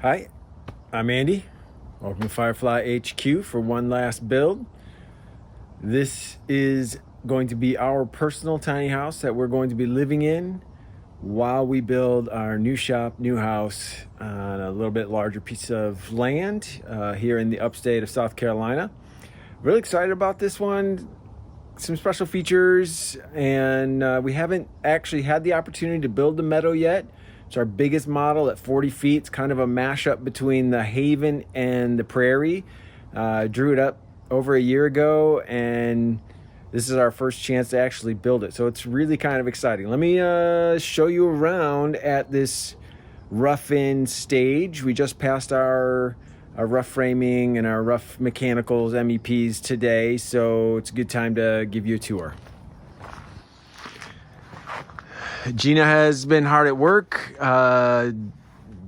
Hi, I'm Andy. Welcome to Firefly HQ for one last build. This is going to be our personal tiny house that we're going to be living in while we build our new shop, new house on a little bit larger piece of land here in the upstate of South Carolina. Really excited about this one. Some special features, and we haven't actually had the opportunity to build the meadow yet. It's our biggest model at 40 feet. It's kind of a mashup between the Haven and the Prairie. Drew it up over a year ago, and this is our first chance to actually build it. So it's really kind of exciting. Let me show you around at this rough-in stage. We just passed our rough framing and our rough mechanicals, MEPs today, so it's a good time to give you a tour. Gina has been hard at work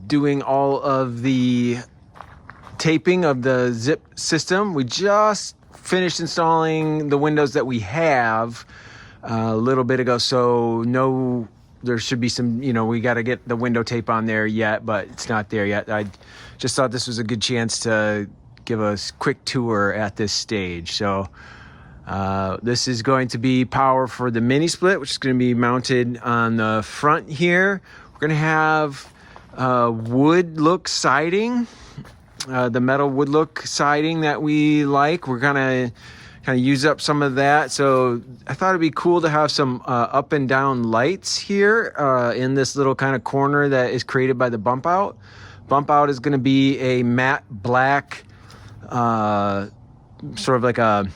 doing all of the taping of the zip system. We just finished installing the windows that we have a little bit ago, so there should be some, we got to get the window tape on there yet, but it's not there yet. I just thought this was a good chance to give a quick tour at this stage. So this is going to be power for the mini split, which is going to be mounted on the front here. We're going to have wood look siding, the metal wood look siding that we like. We're going to kind of use up some of that. So I thought it'd be cool to have some up and down lights here in this little kind of corner that is created by the bump out. Bump out is going to be a matte black, sort of like a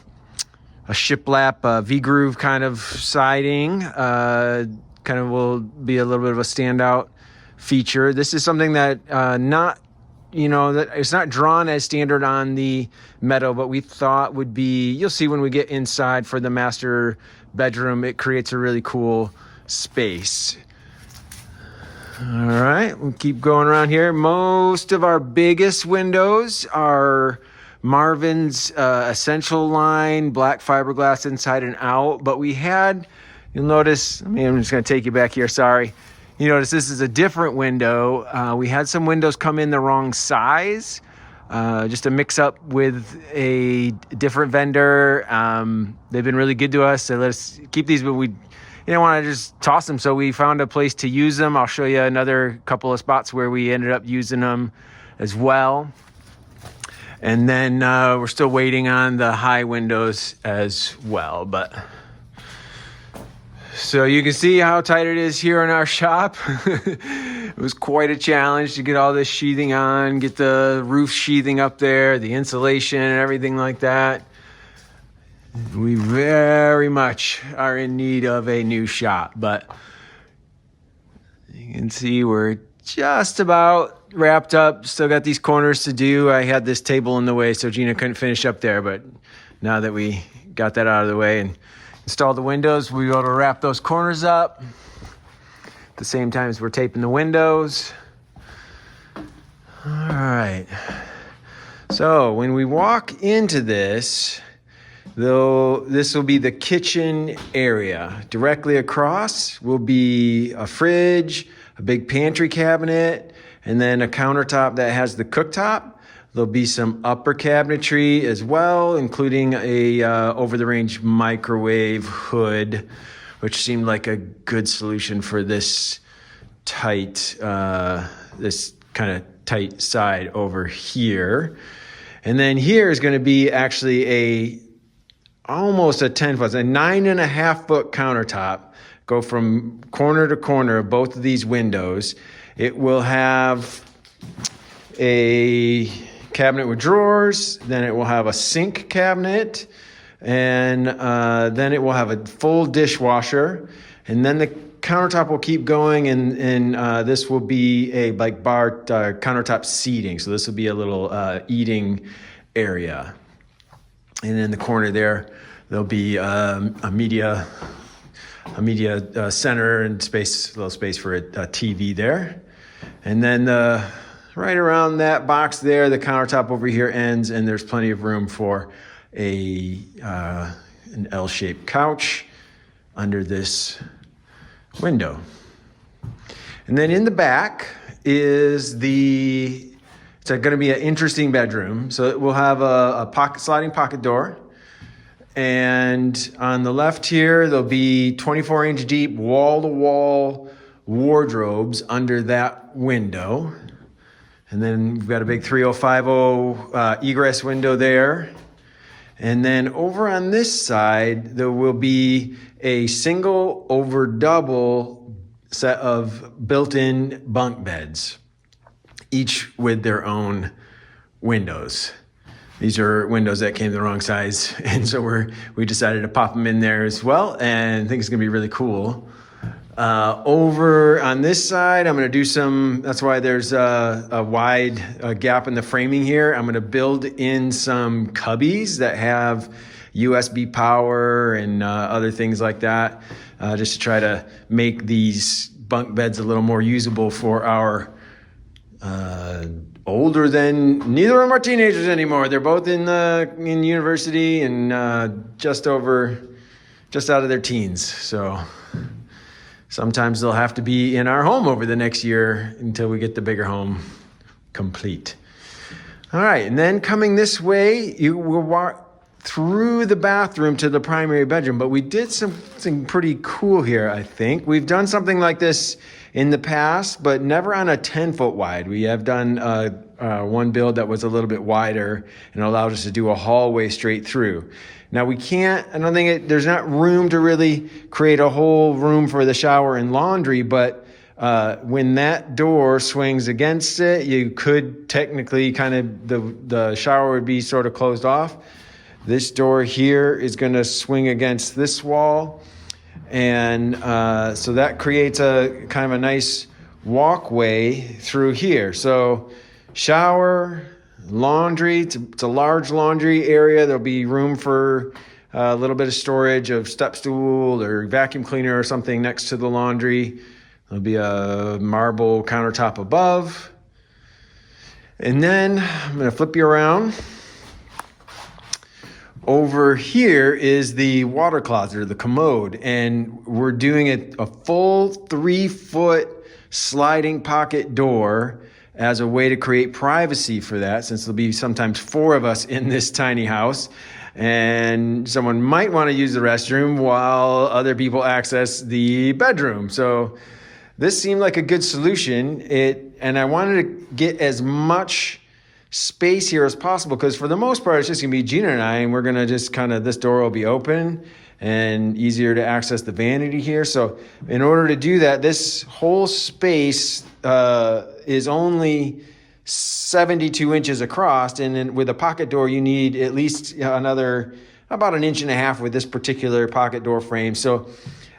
shiplap V-groove kind of siding. Kind of will be a little bit of a standout feature. This is something that that it's not drawn as standard on the meadow, but we thought would be, you'll see when we get inside for the master bedroom, it creates a really cool space. All right, we'll keep going around here. Most of our biggest windows are Marvin's Essential line, black fiberglass inside and out. But we had, you'll notice, I'm just going to take you back here, sorry. You notice this is a different window. We had some windows come in the wrong size, just a mix up with a different vendor. They've been really good to us. They let us keep these, but we didn't want to just toss them. So we found a place to use them. I'll show you another couple of spots where we ended up using them as well. And then we're still waiting on the high windows as well. But so you can see how tight it is here in our shop. It was quite a challenge to get all this sheathing on, get the roof sheathing up there, the insulation and everything like that. We very much are in need of a new shop, but you can see we're just about wrapped up. Still got these corners to do. I had this table in the way, so Gina couldn't finish up there, but now that we got that out of the way and installed the windows, we were able to wrap those corners up at the same time as we're taping the windows. All right. So when we walk into this, though, this will be the kitchen area. Directly across will be a fridge, a big pantry cabinet, and then a countertop that has the cooktop. There'll be some upper cabinetry as well, including a over-the-range microwave hood, which seemed like a good solution for this tight, this kind of tight side over here. And then here is going to be actually almost a 10-foot, a 9.5-foot countertop. Go from corner to corner of both of these windows. It will have a cabinet with drawers, then it will have a sink cabinet, and then it will have a full dishwasher, and then the countertop will keep going, and this will be a bar countertop seating. So this will be a little eating area, and in the corner there'll be a media center and space, a little space for a TV there. And then right around that box there, the countertop over here ends, and there's plenty of room for an L-shaped couch under this window. And then in the back is the going to be an interesting bedroom. So we'll have a sliding pocket door. And on the left here, there'll be 24-inch deep wall-to-wall wardrobes under that window. And then we've got a big 3050 egress window there. And then over on this side, there will be a single over double set of built-in bunk beds, each with their own windows. These are windows that came the wrong size, and so we decided to pop them in there as well, and I think it's gonna be really cool. Over on this side, I'm gonna do that's why there's a wide gap in the framing here. I'm gonna build in some cubbies that have USB power and other things like that, just to try to make these bunk beds a little more usable for our neither of them are teenagers anymore. They're both in university and just out of their teens. So sometimes they'll have to be in our home over the next year until we get the bigger home complete. All right, and then coming this way, you will walk through the bathroom to the primary bedroom, but we did something pretty cool here, I think. We've done something like this in the past, but never on a 10-foot wide. We have done one build that was a little bit wider and allowed us to do a hallway straight through. Now there's not room to really create a whole room for the shower and laundry, but when that door swings against it, you could technically the shower would be sort of closed off. This door here is going to swing against this wall. And so that creates a kind of a nice walkway through here. So shower, laundry, it's a large laundry area. There'll be room for a little bit of storage of step stool or vacuum cleaner or something next to the laundry. There'll be a marble countertop above. And then I'm going to flip you around. Over here is the water closet or the commode, and we're doing a full 3-foot sliding pocket door as a way to create privacy for that, since there'll be sometimes 4 of us in this tiny house, and someone might want to use the restroom while other people access the bedroom. So this seemed like a good solution. And I wanted to get as much space here as possible, because for the most part, it's just gonna be Gina and I, and we're gonna just this door will be open and easier to access the vanity here. So in order to do that, this whole space is only 72 inches across, and then with a pocket door, you need at least another about 1.5 inches with this particular pocket door frame. So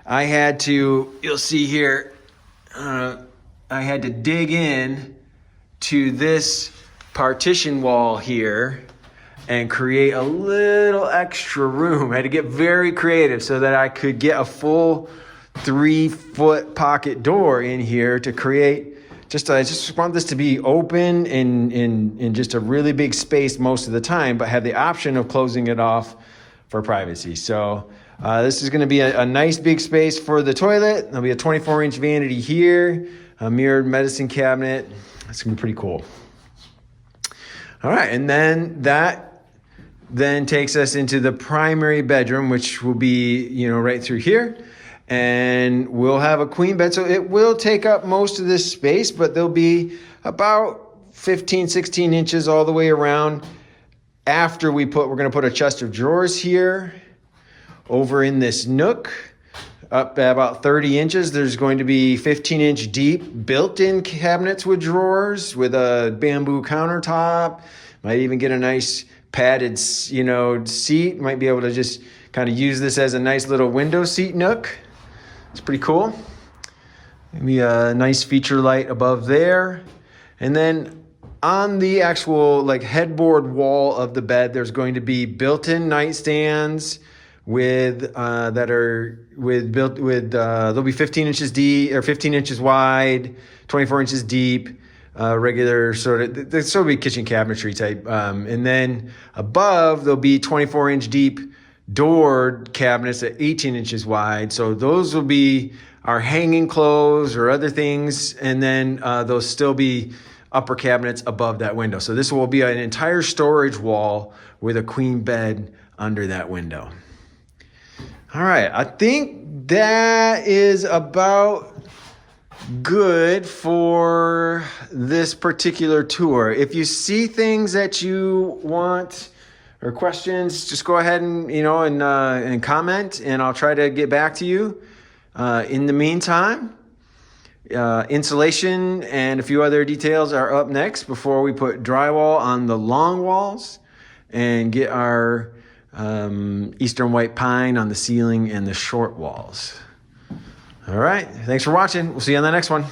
I had to, you'll see here, I had to dig in to this partition wall here and create a little extra room. I had to get very creative so that I could get a full 3-foot pocket door in here to create I just want this to be open in just a really big space most of the time, but have the option of closing it off for privacy. So this is going to be a nice big space for the toilet. There'll be a 24-inch vanity here, a mirrored medicine cabinet. It's going to be pretty cool. All right, and then that takes us into the primary bedroom, which will be, right through here. And we'll have a queen bed. So it will take up most of this space, but there'll be about 15, 16 inches all the way around. After we're going to put a chest of drawers here. Over in this nook, up at about 30 inches, there's going to be 15-inch deep built-in cabinets with drawers with a bamboo countertop. Might even get a nice padded, seat. Might be able to just kind of use this as a nice little window seat nook. It's pretty cool. Maybe a nice feature light above there. And then on the actual headboard wall of the bed, there's going to be built-in nightstands there'll be 15 inches deep or 15 inches wide, 24 inches deep, regular there'll be kitchen cabinetry type. And then above there'll be 24-inch deep doored cabinets at 18 inches wide. So those will be our hanging clothes or other things. And then they'll still be upper cabinets above that window. So this will be an entire storage wall with a queen bed under that window. All right, I think that is about good for this particular tour. If you see things that you want or questions, just go ahead and and comment, and I'll try to get back to you. In the meantime, insulation and a few other details are up next before we put drywall on the long walls and get our Eastern white pine on the ceiling and the short walls. All right. Thanks for watching. We'll see you on the next one.